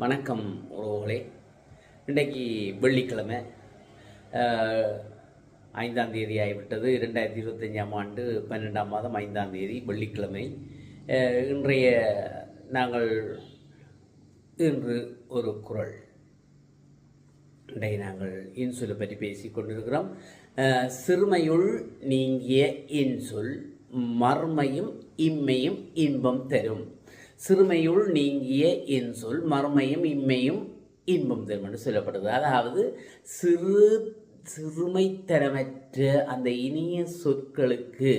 வணக்கம் உறவுகளே. இன்றைக்கு வெள்ளிக்கிழமை 5ஆம் தேதி ஆகிவிட்டது. 2025ஆம் ஆண்டு 12ஆம் மாதம் 5ஆம் தேதி வெள்ளிக்கிழமை. இன்றைய நாங்கள் இன்று ஒரு குறள் இன்றைய நாங்கள் இன்சொலை பற்றி பேசிக் கொண்டிருக்கிறோம். சிறுமையுள் நீங்கிய இன்சொல் மறுமையும் இம்மையும் இன்பம் தரும். சிறுமையுள் நீங்கிய இன்சொல் மறுமையும் இம்மையும் இன்பம் தரும் என்று சொல்லப்படுது. அதாவது சிறுமைத்தனமற்ற அந்த இனிய சொற்களுக்கு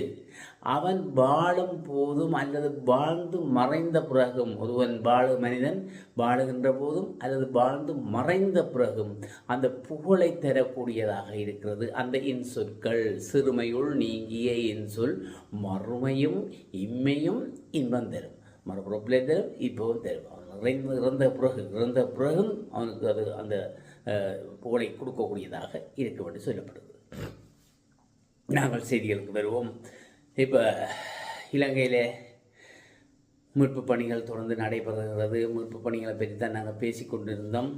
அவன் வாழும் போதும் அல்லது வாழ்ந்து மறைந்த பிறகும், ஒருவன் மனிதன் வாழுகின்ற போதும் அல்லது வாழ்ந்து மறைந்த பிறகும் அந்த புகழை தரக்கூடியதாக இருக்கிறது அந்த இன்சொற்கள். சிறுமையுள் நீங்கிய இன்சொல் மறுமையும் இம்மையும் இன்பம் தரும். மறுபுறப்பிலே தரும், இப்போவும் தரும். அவன் இறந்த பிறகும் அவனுக்கு அது அந்த புகழை கொடுக்கக்கூடியதாக இருக்கும் என்று சொல்லப்படுது. நாங்கள் செய்திகளுக்கு வருவோம். இப்போ இலங்கையில் மீட்பு பணிகள் தொடர்ந்து நடைபெறுகிறது. மீட்பு பணிகளை பற்றி தான் நாங்கள் பேசி கொண்டிருந்தோம்.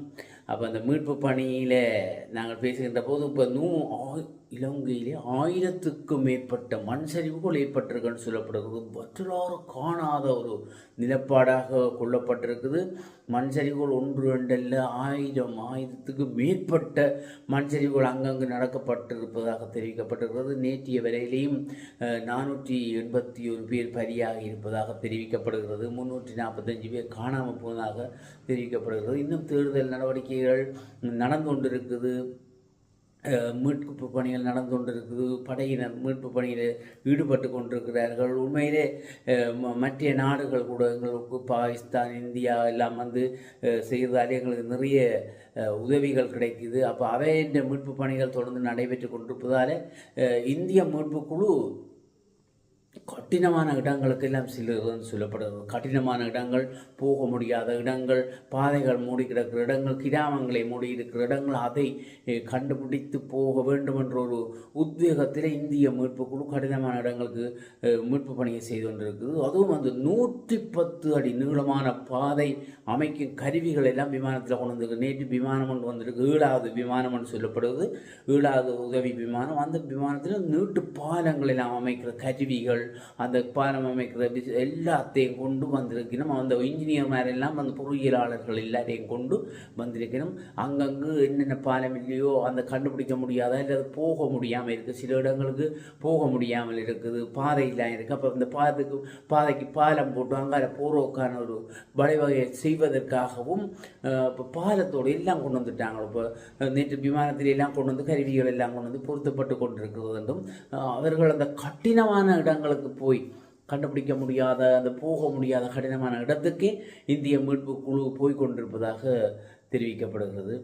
அப்போ அந்த மீட்பு பணியில் நாங்கள் பேசுகின்ற போது இப்போ இலங்கையிலே 1000க்கும் மேற்பட்ட மண் சரிவுகள் ஏற்பட்டிருக்குன்னு சொல்லப்படுகிறது. வரலாறு காணாத ஒரு நிலப்பாடாக கொள்ளப்பட்டிருக்குது. மண் சரிவுகள் 1 2 அல்ல, 1000க்கு மேற்பட்ட மண் சரிவுகள் அங்கங்கு நடக்கப்பட்டிருப்பதாக தெரிவிக்கப்பட்டிருக்கிறது. நேற்றைய வரையிலேயும் 481 பேர் பலியாகி இருப்பதாக தெரிவிக்கப்படுகிறது. 345 பேர் காணாமல் போனதாக தெரிவிக்கப்படுகிறது. இன்னும் தேடுதல் நடவடிக்கைகள் நடந்து கொண்டிருக்குது. மீட்பு பணிகள் நடந்து கொண்டிருக்குது. படையினர் மீட்பு பணியில் ஈடுபட்டு கொண்டிருக்கிறார்கள். உண்மையிலே மற்ற நாடுகள் கூட எங்களுக்கு பாகிஸ்தான், இந்தியா எல்லாம் செய்கிறதாலே எங்களுக்கு நிறைய உதவிகள் கிடைக்குது. அப்போ அவையின் மீட்பு பணிகள் தொடர்ந்து நடைபெற்று கொண்டிருப்பதால் இந்திய மீட்பு குழு கடினமான இடங்களுக்கு எல்லாம் செல்லுறதுன்னு சொல்லப்படுகிறது. கடினமான இடங்கள், போக முடியாத இடங்கள், பாதைகள் மூடி கிடக்கிற இடங்கள், கிராமங்களை மூடி இருக்கிற இடங்கள், அதை கண்டுபிடித்து போக வேண்டும் என்ற ஒரு உத்வேகத்தில் இந்திய மீட்பு குழு கடினமான இடங்களுக்கு மீட்பு பணியை செய்து கொண்டிருக்குது. அதுவும் 110 அடி நீளமான பாதை அமைக்கும் கருவிகள் எல்லாம் விமானத்தில் கொண்டு வந்திருக்கு. நேற்று விமானம் கொண்டு வந்திருக்கு. 7வது விமானம் என்று சொல்லப்படுவது. 7வது உதவி விமானம். அந்த விமானத்தில் நீட்டு பாலங்கள் எல்லாம் அமைக்கிற கருவிகள், அந்த பாலம் அமைக்கிற எல்லாத்தையும் கொண்டு வந்திருக்கணும். அந்த இன்ஜினியர் மாதிரிலாம் அந்த பொறியியலாளர்கள் எல்லாரையும் கொண்டு வந்திருக்கணும். அங்கங்கு என்னென்ன பாலம் இல்லையோ அந்த கண்டுபிடிக்க முடியாத இல்லை அது போக முடியாமல் இருக்குது. சில இடங்களுக்கு போக முடியாமல் இருக்குது, பாதையெல்லாம் இருக்குது. அப்போ அந்த பாதைக்கு பாலம் போட்டு அங்கால போகிறோக்கான ஒரு வழிவகையை செய்வதற்காகவும் இப்போ பாலத்தோடு எல்லாம் கொண்டு வந்துட்டாங்க. இப்போ நேற்று விமானத்தில் எல்லாம் கொண்டு வந்து கருவிகள் எல்லாம் கொண்டு வந்து பொருத்தப்பட்டு கொண்டிருக்கிறது என்றும் அவர்கள் அந்த கடினமான இடங்களுக்கு போய் கண்டுபிடிக்க முடியாத அந்த போக முடியாத கடினமான இடத்துக்கே இந்திய மீட்பு குழு போய் கொண்டிருப்பதாக தெரிவிக்கப்படுகிறது.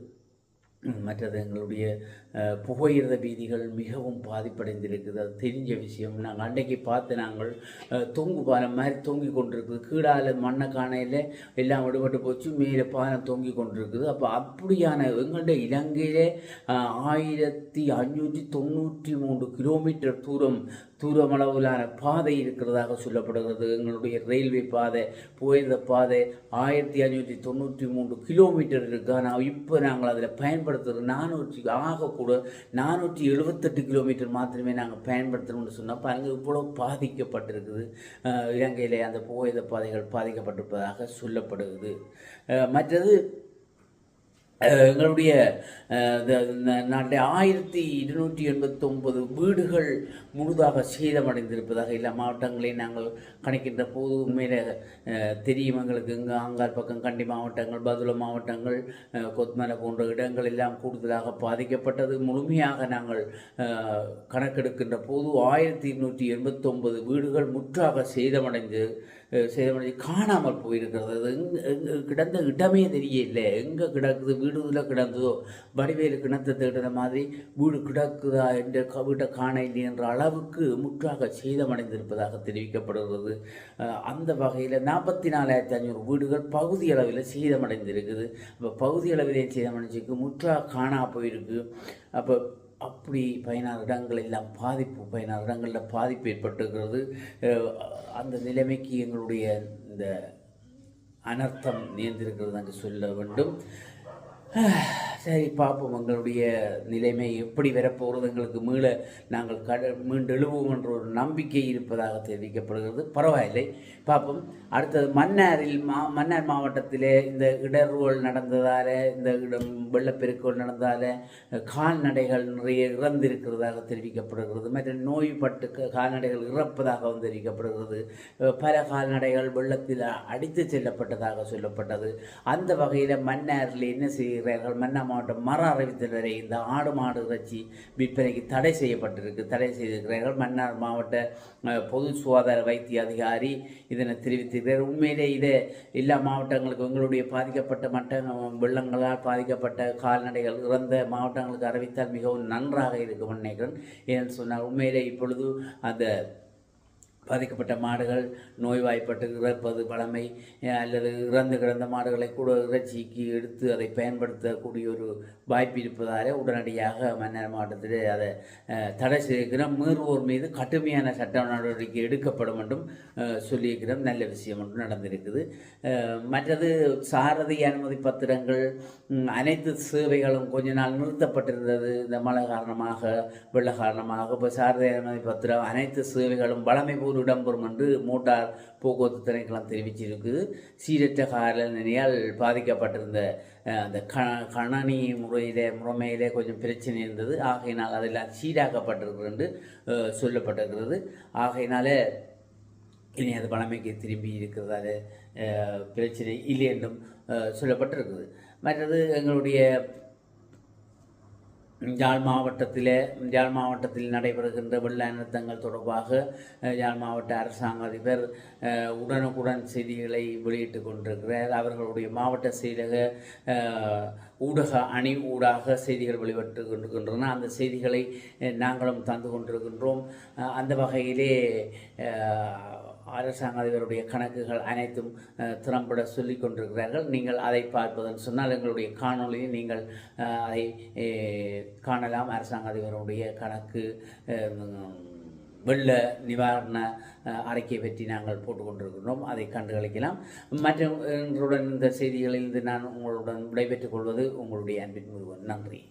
மற்றது எங்களுடைய புகையிரத வீதிகள் மிகவும் பாதிப்படைந்திருக்குது. அது தெரிஞ்ச விஷயம். நாங்கள் அன்றைக்கு பார்த்து நாங்கள் தொங்கு பாலம் மாதிரி தொங்கி கொண்டிருக்குது. கீழால் மண்ணை காணையில் எல்லாம் விடுபட்டு போச்சு, மேலே பாலம் தொங்கி கொண்டிருக்குது. அப்போ அப்படியான எங்களுடைய இலங்கையிலே 1593 கிலோமீட்டர் தூரமளவிலான பாதை இருக்கிறதாக சொல்லப்படுகிறது. எங்களுடைய ரயில்வே பாதை, புகையிரத பாதை 1593 கிலோமீட்டர் இருக்குது. ஆனால் இப்போ நாங்கள் அதில் பயன்படுத்துகிறது ஆகக்கூட 478 கிலோமீட்டர் மாத்திரமே நாங்கள் பயன்படுத்தணும்னு சொன்னால் பாருங்கள் இவ்வளோ பாதிக்கப்பட்டிருக்குது. இலங்கையிலே அந்த புகையிரத பாதைகள் பாதிக்கப்பட்டிருப்பதாக சொல்லப்படுகிறது. மற்றது எங்களுடைய நாட்டில் 1289 வீடுகள் முழுதாக சேதமடைந்திருப்பதாக எல்லா மாவட்டங்களையும் நாங்கள் கணக்கின்ற போது உண்மையில தெரியும் எங்களுக்கு. இங்கே ஆங்கார் பக்கம் கண்டி மாவட்டங்கள், பதுளை மாவட்டங்கள், கொத்மலை போன்ற இடங்கள் எல்லாம் கூடுதலாக பாதிக்கப்பட்டது. முழுமையாக நாங்கள் கணக்கெடுக்கின்ற போது 1289 வீடுகள் முற்றாக சேதமடைந்து காணாமல் போயிருக்கிறது. அது கிடந்த இடமே தெரியல. எங்கே கிடக்குது, வீடுல கிடந்ததோ, வடிவேலு கிணத்தை தேடுற மாதிரி வீடு கிடக்குதா என்ற வீட்டை காண இல்லை என்ற அளவுக்கு முற்றாக சேதமடைந்திருப்பதாக தெரிவிக்கப்படுகிறது. அந்த வகையில் 44,500 வீடுகள் பகுதி அளவில் சேதமடைந்திருக்குது. அப்போ பகுதி அளவிலே சேதமடைஞ்சிருக்கு, முற்றாக காணா போயிருக்கு. அப்படி 16 இடங்கள் எல்லாம் 16 இடங்களில் பாதிப்பு ஏற்பட்டிருக்கிறது. அந்த நிலைமைக்கு எங்களுடைய இந்த அனர்த்தம் நேர்ந்திருக்கிறது என்று சொல்ல வேண்டும். சரி, பார்ப்போம் எங்களுடைய நிலைமை எப்படி வரப்போகிறது. எங்களுக்கு நாங்கள் மீண்டு எழுவோம் என்ற ஒரு நம்பிக்கை இருப்பதாக தெரிவிக்கப்படுகிறது. பரவாயில்லை, பார்ப்போம். அடுத்தது மன்னார் மாவட்டத்திலே இந்த இடர்வுகள் நடந்ததால், இந்த வெள்ளப்பெருக்குகள் நடந்ததால் கால்நடைகள் நிறைய இறந்திருக்கிறதாக தெரிவிக்கப்படுகிறது. மற்ற நோய்பட்டு கால்நடைகள் இறப்பதாகவும் தெரிவிக்கப்படுகிறது. பல கால்நடைகள் வெள்ளத்தில் அடித்து செல்லப்பட்டதாக சொல்லப்பட்டது. அந்த வகையில் மன்னாரில் என்ன செய்கிறார்கள், மன்னார் மாவட்டம் மர அறிவித்தல் வரை இந்த ஆடு மாடு இறைச்சி விற்பனைக்கு தடை செய்திருக்கிறார்கள். மன்னார் மாவட்ட பொது சுகாதார வைத்திய அதிகாரி இதனை தெரிவித்திருக்கிறார். உண்மையிலே இதை எல்லா மாவட்டங்களுக்கும் எங்களுடைய பாதிக்கப்பட்ட வெள்ளங்களால் பாதிக்கப்பட்ட கால்நடைகள் இறந்த மாவட்டங்களுக்கு அறிவித்தால் மிகவும் நன்றாக இருக்கும் நினைக்கிறேன். ஏன்னு சொன்னால் உண்மையிலே இப்பொழுது அந்த பாதிக்கப்பட்ட மாடுகள் நோய்வாய்ப்பட்டு இறப்பது பழமை, அல்லது இறந்து கிடந்த மாடுகளை கூட இறைச்சிக்கு எடுத்து அதை பயன்படுத்தக்கூடிய ஒரு வாய்ப்பு இருப்பதாலே உடனடியாக மன்னார் மாவட்டத்தில் அதை தடை செய்திருக்கிறோம். மீறுவோர் மீது கடுமையான சட்ட நடவடிக்கை எடுக்கப்படும் என்றும் சொல்லியிருக்கிறோம். நல்ல விஷயம் ஒன்று நடந்திருக்குது. மற்றது சாரதி அனுமதி பத்திரங்கள் அனைத்து சேவைகளும் கொஞ்ச நாள் நிறுத்தப்பட்டிருந்தது. இந்த மழை காரணமாக வெள்ள காரணமாக இப்போ சாரதி அனுமதி பத்திரம் அனைத்து சேவைகளும் வழமை போல் இடம்பெறும் என்று மோட்டார் போக்குவரத்து திணைக்களம் தெரிவிச்சிருக்குது. சீரற்ற காலநிலையால் பாதிக்கப்பட்டிருந்த அந்த கணனி முறைமையிலே கொஞ்சம் பிரச்சனை இருந்தது. ஆகையினால் அதெல்லாம் சீராக்கப்பட்டிருக்கிறது என்று சொல்லப்பட்டிருக்கிறது. ஆகையினால இனி அது பழமைக்கு திரும்பி இருக்கிறதால பிரச்சனை இல்லை என்றும் சொல்லப்பட்டிருக்குது. மற்றது எங்களுடைய யாழ் மாவட்டத்தில் நடைபெறுகின்ற வெள்ள அனர்த்தங்கள் தொடர்பாக யாழ் மாவட்ட அரசாங்க அதிபர் உடனுக்குடன் செய்திகளை வெளியிட்டு கொண்டிருக்கிறார். அவர்களுடைய மாவட்ட செயலக ஊடக அணி ஊடாக செய்திகள் வெளியிட்டு கொண்டிருக்கின்றன. அந்த செய்திகளை நாங்களும் தந்து கொண்டிருக்கின்றோம். அந்த வகையிலே அரசாங்க அதிபருடைய கணக்குகள் அனைத்தும் திறம்பட சொல்லிக் கொண்டிருக்கிறார்கள். நீங்கள் அதை பார்ப்பதன் சொன்னால் எங்களுடைய காணொலியை நீங்கள் அதை காணலாம். அரசாங்க அதிபருடைய கணக்கு வெள்ள நிவாரண அறிக்கை பற்றி நாங்கள் போட்டுக்கொண்டிருக்கிறோம். அதை கண்டுகளிக்கலாம். மற்றும் இன்றுடன் இந்த செய்திகளில் நான் உங்களுடன் விடைபெற்றுக் கொள்வது உங்களுடைய அன்பின் முருகன். நன்றி.